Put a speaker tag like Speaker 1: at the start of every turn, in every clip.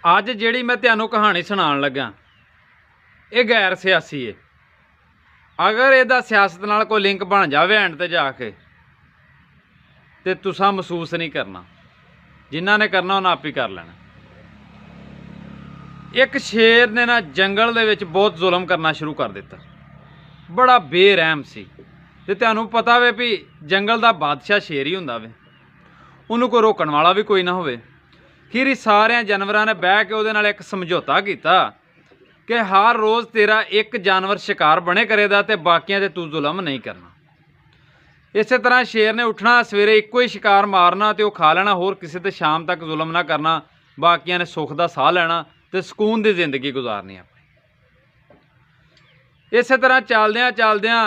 Speaker 1: ਅੱਜ ਜਿਹੜੀ मैं ਤੁਹਾਨੂੰ कहानी सुनान लगा ये गैर सियासी है। अगर ਇਹਦਾ सियासत नाल कोई लिंक बन जाए एंड ते जाके तो तुसा महसूस नहीं करना, जिन्हों ने करना उन्हें आप ही कर लेना। एक शेर ने ना जंगल दे विच बहुत जुल्म करना शुरू कर दिता, बड़ा बेरहम सी। ते तुहानूं पता वे भी जंगल का बादशाह शेर ही हुंदा वे, उन्होंने कोई रोकण वाला भी कोई ना होवे। खीरी सारे जानवरों ने बह के उहदे नाल एक समझौता किया कि हर रोज़ तेरा एक जानवर शिकार बने करेगा तो बाकियां ते तू जुल्म नहीं करना। इस तरह शेर ने उठना, सवेरे एको ही शिकार मारना तो खा लेना, होर किसी ते शाम तक जुल्म ना करना, बाकियां ने सुख का साह लेना तो सुकून की जिंदगी गुजारनी अपनी। इस तरह चलद्या चलद्या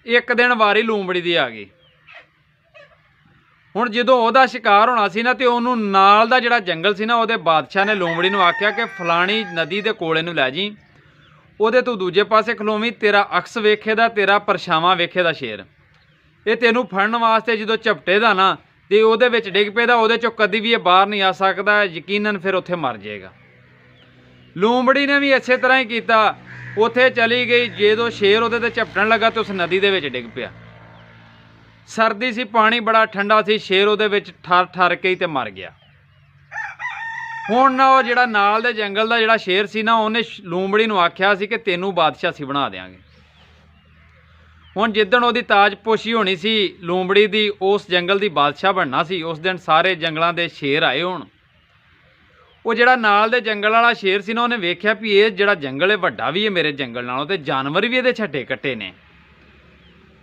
Speaker 1: एक दिन वारी लूंबड़ी की आ गई। हुण जदों उहदा शिकार होना सी ना, तो उहनूं नाल दा जिहड़ा जंगल सी ना, उहदे बादशाह ने लूंबड़ी नूं आख्या कि फलानी नदी दे कोले नूं लै जी, उहदे तूं दूजे पासे खलोवी, तेरा अक्स वेखेदा, तेरा परछावां वेखेदा शेर, ये तैनूं फड़न वास्ते जदों झपटेदा ना तो उहदे विच डिग पेदा, उहदे चों कदी भी ये बाहर नहीं आ सकदा, यकीनन फिर उत्थे मर जाएगा। लूंबड़ी ने भी इसे तरह ही किया, उत्थे चली गई। जदों शेर उहदे ते झपटन लगा तो उस नदी दे विच डिग पिया। सर्दी सी, पानी बड़ा ठंडा सी, शेर उहदे विच ठर ठर के ही ते मर गया। हुण ना वो जिहड़ा नाल दे जंगल दा जिहड़ा शेर सी ना, उहने लूंबड़ी नूं आख्या सी कि तैनूं बादशाह सी बना देंगे। हुण जिद्दण उहदी ताजपोशी होनी सी लूंबड़ी दी, उस जंगल दी बादशाह बनना सी, उस दिन सारे जंगलां दे शेर आए होण। वो जिहड़ा नाल दे जंगल वाला शेर सी ना, उहने वेख्या भी ये जिहड़ा जंगल है वड्डा भी है मेरे जंगल नालों, ते जानवर भी इहदे छड्डे कट्टे ने,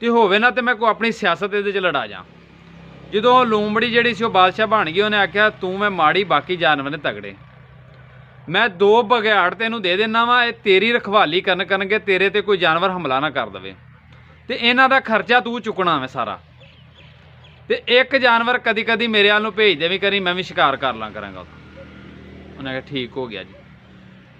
Speaker 1: तो होवे ना तो मैं कोई अपनी सियासत इहदे च लड़ा जा। जदों लूंबड़ी जिहड़ी सी बादशाह बन गई, उन्हें आख्या तू मैं माड़ी, बाकी जानवर ने तगड़े, मैं 2 बघियाड़ तेनूं दे देना वा, ये तेरी रखवाली करनगे, तेरे ते कोई जानवर हमला ना कर दे, तो इन्हां दा खर्चा तू चुकना मैं सारा, तो एक जानवर कदी कदी मेरे वाल नूं भेज दे भी करी, मैं भी शिकार कर ला करांगा। उन्हें कहा ठीक हो गया जी।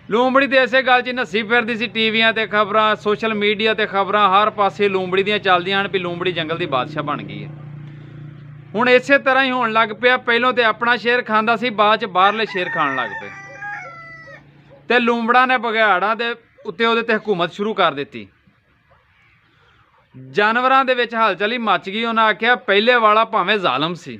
Speaker 1: लूंबड़ी तो इसे गल च नस्सी फिरदी सी, टीवियां ते खबरां, सोशल मीडिया ते खबरां, हर पासे लूंबड़ी दियां चलदियां हैं भी लूंबड़ी जंगल की बादशाह बन गई है। हुण इस तरह ही होण लग पिया, पहलों तो अपना शेर खांदा सी, बाद च बाहरले शेर खाण लग पे, ते लूंबड़ा ने बघियाड़ां दे उत्ते उहदे ते हुकूमत शुरू कर दित्ती। जानवरां दे विच हलचल ही मच गई। उन्हें आख्या पहले वाला भावें जालम सी,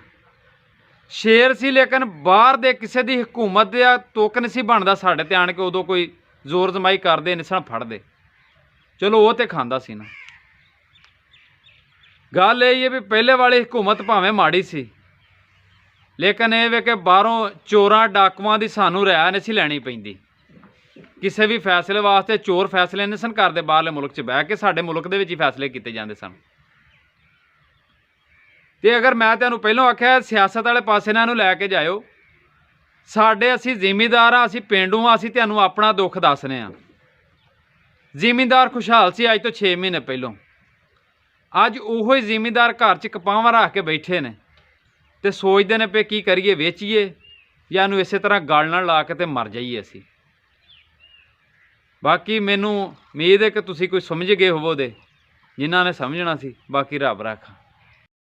Speaker 1: शेर सी, लेकिन बाहर दे किसी दी हुकूमत या तुक नहीं सी बनदा साडे ते आण के उदों कोई जोर जमाई करदे निसन फड़दे, चलो वो तो खांदा सी ना। गल यही है भी पहले वाली हुकूमत भावें माड़ी सी, लेकिन ये वे कि बाहरों चोरां डाकुआं दी सानूं रिहा नहीं सी लैनी पैंदी। किसी भी फैसले वास्ते चोर फैसले नहीं सन करदे, बाहरले मुल्क च बह के साडे मुल्क दे विच ही फैसले कीते जांदे सन। तो अगर मैं तुहानूं पहलों आख्या सियासत वाले पासे ना इहनूं लैके जाओ, साडे असीं जिमीदार हाँ, असीं पेंडू हाँ, असीं तुहानूं अपना दुख दसने आ। जिमीदार खुशहाल सी अज तो 6 महीने पहलों, अज उहो ही जिमीदार घर च कपावां रख के बैठे ने ते सोचते ने पे की करिए, वेचीए या इहनूं इस तरह गल नाल ला के ते मर जाइए असीं। बाकी मैनूं उम्मीद है कि तुसीं कोई समझ गए होवो दे, जिन्हां ने समझना सी, बाकी रब राखा।